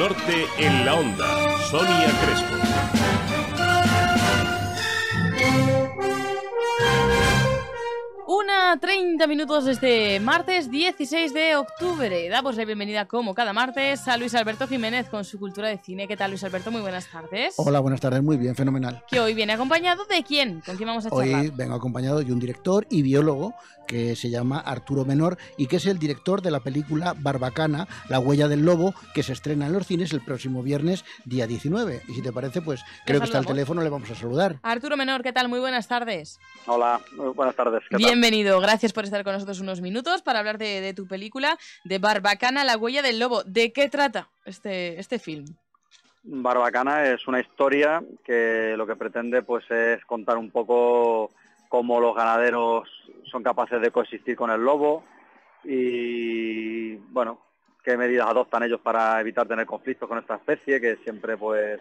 Norte en la Onda. Sonia Crespo. Una 30 minutos desde martes 16 de octubre. Damos la bienvenida, como cada martes, a Luis Alberto Jiménez con su cultura de cine. ¿Qué tal, Luis Alberto? Muy buenas tardes. Hola, buenas tardes. Muy bien, fenomenal. Que hoy viene acompañado de ¿quién? ¿Con quién vamos a charlar? Hoy vengo acompañado de un director y biólogo que se llama Arturo Menor y que es el director de la película Barbacana, La huella del lobo, que se estrena en los cines el próximo viernes, día 19. Y si te parece, pues creo que está al teléfono, le vamos a saludar. Arturo Menor, ¿qué tal? Muy buenas tardes. Hola, muy buenas tardes. ¿Qué tal? Bienvenido, gracias por estar con nosotros unos minutos para hablar de tu película, de Barbacana, La huella del lobo. ¿De qué trata este film? Barbacana es una historia que lo que pretende pues es contar un poco cómo los ganaderos son capaces de coexistir con el lobo y, bueno, qué medidas adoptan ellos para evitar tener conflictos con esta especie, que siempre pues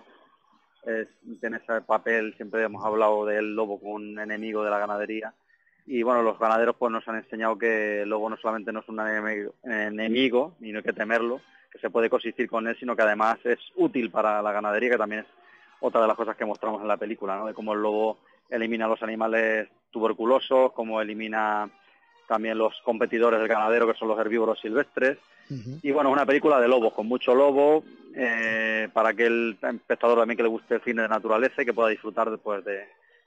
tiene ese papel, siempre hemos hablado del lobo como un enemigo de la ganadería. Y bueno, los ganaderos pues nos han enseñado que el lobo no solamente no es un enemigo, y no hay que temerlo, que se puede coexistir con él, sino que además es útil para la ganadería, que también es otra de las cosas que mostramos en la película, ¿no? De cómo el lobo elimina a los animales tuberculosos, cómo elimina también los competidores del ganadero, que son los herbívoros silvestres. Y bueno, es una película de lobos, con mucho lobo, para aquel espectador también que le guste el cine de naturaleza y que pueda disfrutar después de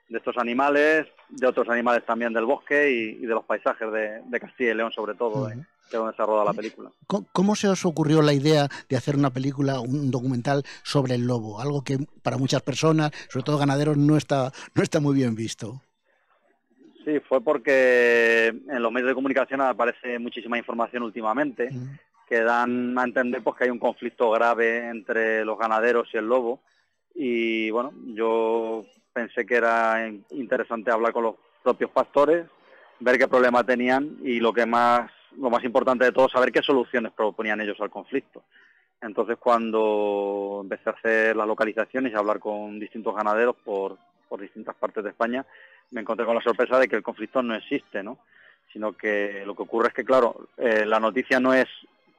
estos animales, de otros animales también del bosque y de los paisajes de Castilla y León, sobre todo, que es donde se roda la película. ¿Cómo se os ocurrió la idea de hacer una película, un documental sobre el lobo? Algo que para muchas personas, sobre todo ganaderos, no está muy bien visto. Sí, fue porque en los medios de comunicación aparece muchísima información últimamente que dan a entender pues que hay un conflicto grave entre los ganaderos y el lobo. Y bueno, yo pensé que era interesante hablar con los propios pastores, ver qué problema tenían y lo más importante de todo, saber qué soluciones proponían ellos al conflicto. Entonces, cuando empecé a hacer las localizaciones y a hablar con distintos ganaderos por distintas partes de España, me encontré con la sorpresa de que el conflicto no existe, ¿no? Sino que lo que ocurre es que, claro, la noticia no es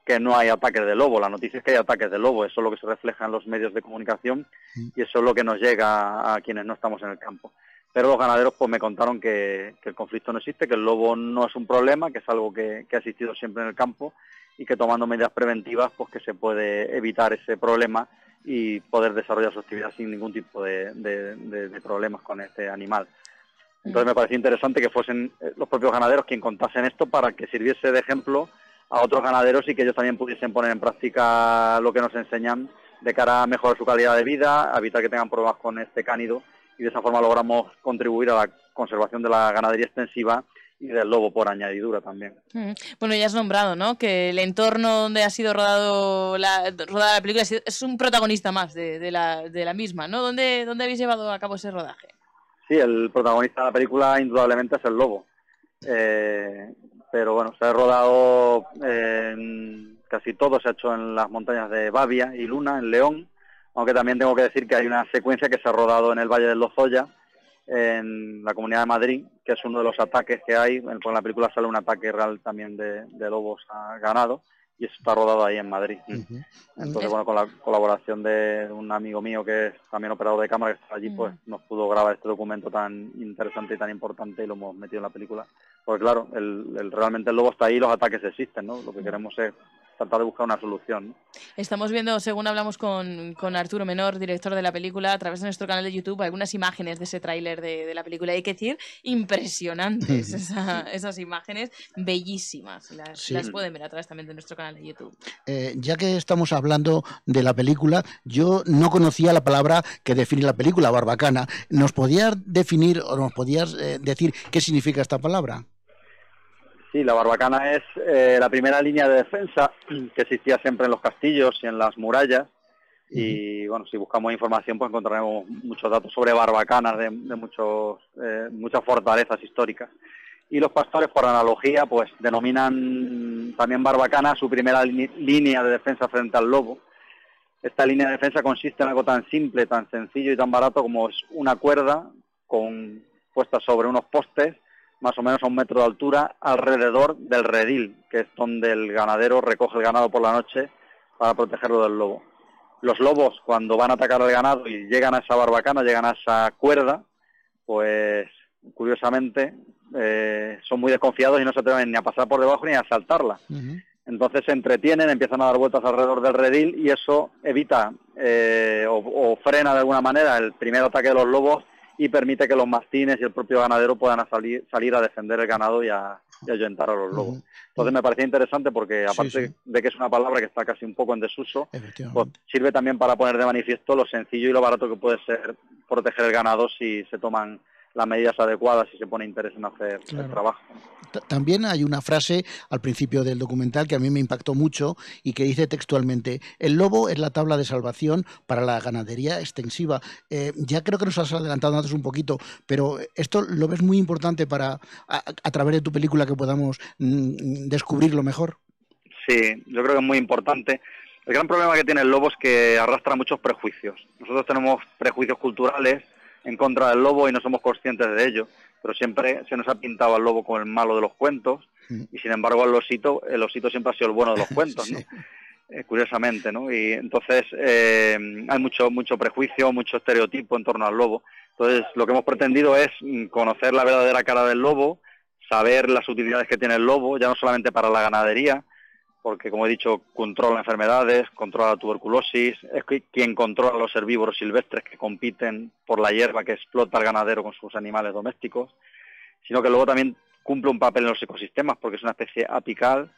que no hay ataques de lobo, la noticia es que hay ataques de lobo, eso es lo que se refleja en los medios de comunicación y eso es lo que nos llega a quienes no estamos en el campo. Pero los ganaderos pues me contaron que el conflicto no existe, que el lobo no es un problema, que es algo que ha existido siempre en el campo y que tomando medidas preventivas pues que se puede evitar ese problema y poder desarrollar su actividad sin ningún tipo de problemas con este animal. Entonces me pareció interesante que fuesen los propios ganaderos quien contasen esto para que sirviese de ejemplo a otros ganaderos y que ellos también pudiesen poner en práctica lo que nos enseñan de cara a mejorar su calidad de vida, a evitar que tengan problemas con este cánido y de esa forma logramos contribuir a la conservación de la ganadería extensiva y del lobo por añadidura también. Bueno, ya has nombrado, ¿no?, que el entorno donde ha sido rodada la película es un protagonista más de la misma, ¿no? ¿Dónde habéis llevado a cabo ese rodaje? Sí, el protagonista de la película indudablemente es el lobo. Pero bueno, se ha rodado, casi todo se ha hecho en las montañas de Bavia y Luna, en León, aunque también tengo que decir que hay una secuencia que se ha rodado en el Valle del Lozoya, en la Comunidad de Madrid, que es uno de los ataques que hay. En la película sale un ataque real también de lobos a ganado, y eso está rodado ahí en Madrid. Entonces, bueno, con la colaboración de un amigo mío que es también operador de cámara que está allí, pues nos pudo grabar este documento tan interesante y tan importante y lo hemos metido en la película. Porque claro, realmente el lobo está ahí y los ataques existen, ¿no? Lo que queremos es tratar de buscar una solución, ¿no? Estamos viendo, según hablamos con Arturo Menor, director de la película, a través de nuestro canal de YouTube, algunas imágenes de ese tráiler de la película. Hay que decir, impresionantes esas imágenes, bellísimas. Las pueden ver a través también de nuestro canal de YouTube. Ya que estamos hablando de la película, yo no conocía la palabra que define la película, barbacana. ¿Nos podías definir o nos podías decir qué significa esta palabra? Sí, la barbacana es la primera línea de defensa que existía siempre en los castillos y en las murallas. Y bueno, si buscamos información pues encontraremos muchos datos sobre barbacanas de muchas fortalezas históricas. Y los pastores, por analogía, pues denominan también barbacana a su primera línea de defensa frente al lobo. Esta línea de defensa consiste en algo tan simple, tan sencillo y tan barato como es una cuerda puesta sobre unos postes más o menos a 1 metro de altura, alrededor del redil, que es donde el ganadero recoge el ganado por la noche para protegerlo del lobo. Los lobos, cuando van a atacar al ganado y llegan a esa barbacana, llegan a esa cuerda, pues curiosamente son muy desconfiados y no se atreven ni a pasar por debajo ni a saltarla. Entonces se entretienen, empiezan a dar vueltas alrededor del redil y eso evita o frena de alguna manera el primer ataque de los lobos y permite que los mastines y el propio ganadero puedan salir a defender el ganado y a ahuyentar a los lobos. Entonces me parecía interesante porque aparte de que es una palabra que está casi un poco en desuso, pues sirve también para poner de manifiesto lo sencillo y lo barato que puede ser proteger el ganado si se toman las medidas adecuadas y se pone interés en hacer el trabajo. También hay una frase al principio del documental que a mí me impactó mucho y que dice textualmente: el lobo es la tabla de salvación para la ganadería extensiva. Ya creo que nos has adelantado antes un poquito, pero esto lo ves muy importante para, a través de tu película, que podamos descubrirlo mejor. Sí, yo creo que es muy importante. El gran problema que tiene el lobo es que arrastra muchos prejuicios. Nosotros tenemos prejuicios culturales en contra del lobo y no somos conscientes de ello, pero siempre se nos ha pintado al lobo como el malo de los cuentos y sin embargo el osito siempre ha sido el bueno de los cuentos, ¿no? Curiosamente, ¿no? Y entonces hay mucho prejuicio, mucho estereotipo en torno al lobo. Entonces lo que hemos pretendido es conocer la verdadera cara del lobo, saber las utilidades que tiene el lobo, ya no solamente para la ganadería, porque como he dicho, controla enfermedades, controla la tuberculosis, es quien controla los herbívoros silvestres que compiten por la hierba que explota el ganadero con sus animales domésticos, sino que luego también cumple un papel en los ecosistemas, porque es una especie apical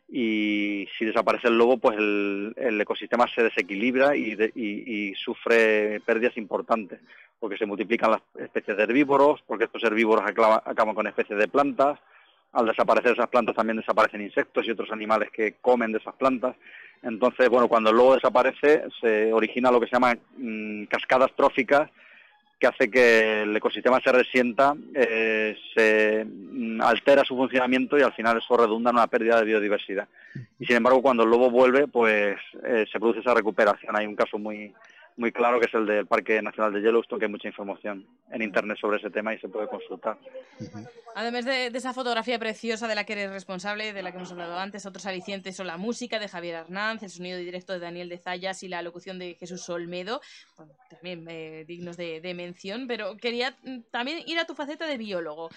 y si desaparece el lobo, pues el ecosistema se desequilibra y sufre pérdidas importantes, porque se multiplican las especies de herbívoros, porque estos herbívoros acaban con especies de plantas. Al desaparecer esas plantas también desaparecen insectos y otros animales que comen de esas plantas. Entonces, bueno, cuando el lobo desaparece se origina lo que se llama cascadas tróficas, que hace que el ecosistema se resienta, se altera su funcionamiento y al final eso redunda en una pérdida de biodiversidad. Y sin embargo, cuando el lobo vuelve, pues se produce esa recuperación. Hay un caso muy claro que es el del Parque Nacional de Yellowstone, que hay mucha información en internet sobre ese tema y se puede consultar. Además de esa fotografía preciosa de la que eres responsable, de la que hemos hablado antes, otros alicientes son la música de Javier Arnanz, el sonido directo de Daniel de Zayas y la locución de Jesús Olmedo, bueno, también dignos de mención, pero quería también ir a tu faceta de biólogo.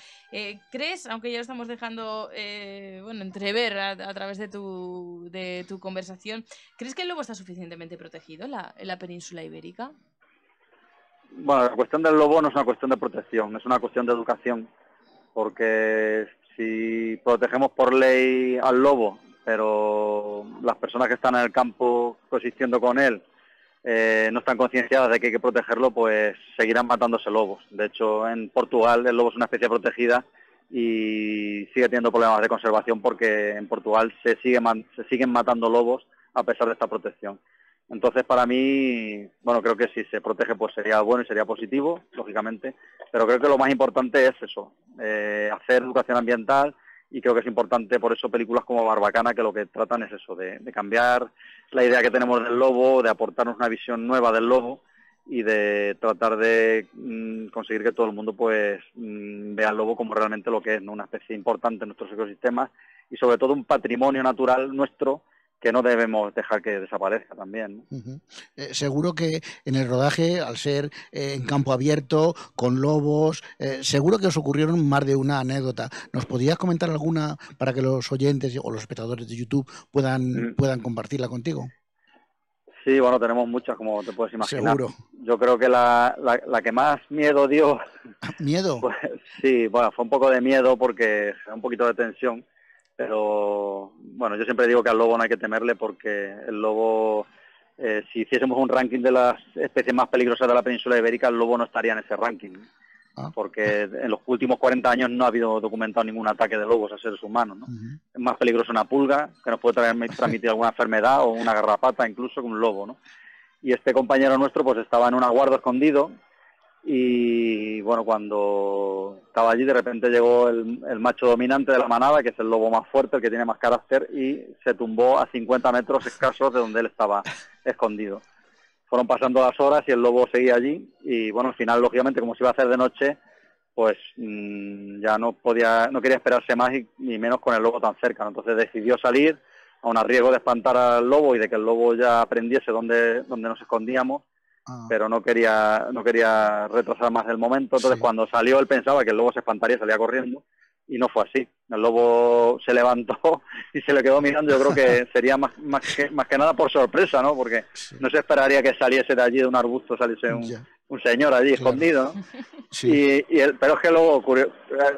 ¿Crees, aunque ya lo estamos dejando entrever a través de tu conversación, ¿crees que el lobo está suficientemente protegido en la península ibérica? Bueno, la cuestión del lobo no es una cuestión de protección, es una cuestión de educación, porque si protegemos por ley al lobo, pero las personas que están en el campo coexistiendo con él no están concienciadas de que hay que protegerlo, pues seguirán matándose lobos. De hecho, en Portugal el lobo es una especie protegida y sigue teniendo problemas de conservación porque en Portugal se siguen matando lobos a pesar de esta protección. Entonces, para mí, bueno, creo que si se protege pues sería bueno y sería positivo, lógicamente, pero creo que lo más importante es eso, hacer educación ambiental, y creo que es importante por eso películas como Barbacana, que lo que tratan es eso, de cambiar la idea que tenemos del lobo, de aportarnos una visión nueva del lobo y de tratar de conseguir que todo el mundo pues vea al lobo como realmente lo que es, ¿no? Una especie importante en nuestros ecosistemas y sobre todo un patrimonio natural nuestro que no debemos dejar que desaparezca también, ¿no? Seguro que en el rodaje, al ser en campo abierto, con lobos, seguro que os ocurrieron más de una anécdota. ¿Nos podrías comentar alguna para que los oyentes o los espectadores de YouTube puedan compartirla contigo? Sí, bueno, tenemos muchas, como te puedes imaginar. Seguro. Yo creo que la que más miedo dio... ¿Miedo? Pues, sí, bueno, fue un poco de miedo porque era un poquito de tensión. Pero bueno, yo siempre digo que al lobo no hay que temerle porque el lobo, si hiciésemos un ranking de las especies más peligrosas de la península ibérica, el lobo no estaría en ese ranking, porque en los últimos 40 años no ha habido documentado ningún ataque de lobos a seres humanos, ¿no? Es más peligroso una pulga, que nos puede transmitir alguna enfermedad, o una garrapata incluso, que un lobo, ¿no? Y este compañero nuestro pues estaba en un aguardo escondido. Y bueno, cuando estaba allí de repente llegó el macho dominante de la manada, que es el lobo más fuerte, el que tiene más carácter, y se tumbó a 50 metros escasos de donde él estaba escondido. Fueron pasando las horas y el lobo seguía allí y bueno, al final lógicamente como se iba a hacer de noche, pues ya no quería esperarse más y menos con el lobo tan cerca, ¿no? Entonces decidió salir aun a riesgo de espantar al lobo y de que el lobo ya aprendiese dónde nos escondíamos, pero no quería retrasar más el momento. Entonces, cuando salió, él pensaba que el lobo se espantaría y salía corriendo, y no fue así. El lobo se levantó y se le quedó mirando. Yo creo que sería más que nada por sorpresa, ¿no? Porque no se esperaría que saliese de allí, de un arbusto, saliese un señor allí escondido, ¿no? Sí. Pero es que luego,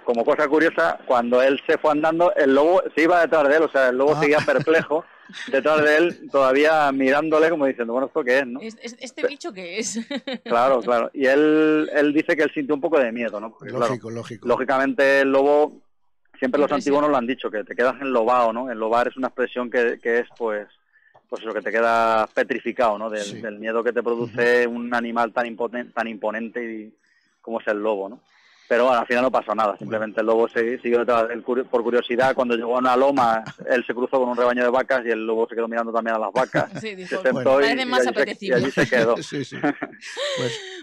como cosa curiosa, cuando él se fue andando, el lobo se iba detrás de él, o sea, el lobo seguía perplejo detrás de él, todavía mirándole como diciendo, bueno, ¿esto qué es, no? ¿Este bicho qué es? Claro. Y él dice que él sintió un poco de miedo, ¿no? Porque, lógico. Lógicamente el lobo, siempre los antiguos nos lo han dicho, que te quedas enlobado, ¿no? Enlobar es una expresión que es, pues eso, que te queda petrificado, ¿no? Del miedo que te produce un animal tan imponente como es el lobo, ¿no? Pero bueno, al final no pasó nada, simplemente el lobo siguió detrás de él por curiosidad. Cuando llegó a una loma, él se cruzó con un rebaño de vacas y el lobo se quedó mirando también a las vacas. Sí, dijo, se sentó y allí se quedó. Sí.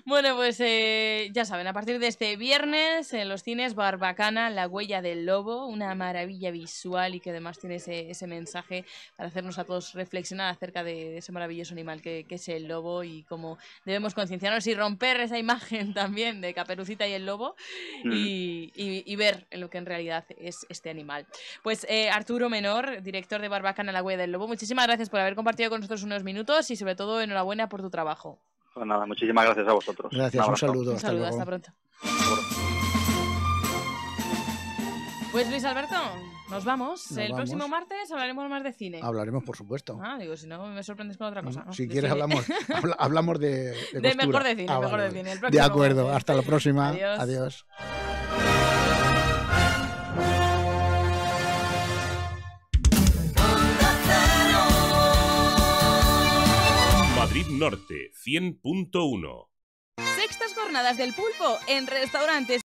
Bueno, pues ya saben, a partir de este viernes en los cines, Barbacana, La huella del lobo, una maravilla visual y que además tiene ese mensaje para hacernos a todos reflexionar acerca de ese maravilloso animal que es el lobo y cómo debemos concienciarnos y romper esa imagen también de Caperucita y el lobo. Y ver en lo que en realidad es este animal. Pues Arturo Menor, director de Barbacana, La huella del lobo, muchísimas gracias por haber compartido con nosotros unos minutos y sobre todo enhorabuena por tu trabajo. Pues nada, muchísimas gracias a vosotros. Gracias, un saludo. Hasta pronto. Pues Luis Alberto, nos vamos. El próximo martes hablaremos más de cine. Hablaremos, por supuesto. Digo, si no me sorprendes con otra cosa, ¿no? Si quieres hablamos de mejor de cine, mejor de cine. El de acuerdo, hasta la próxima. Adiós. Madrid Norte 100.1. Sextas jornadas del pulpo en restaurantes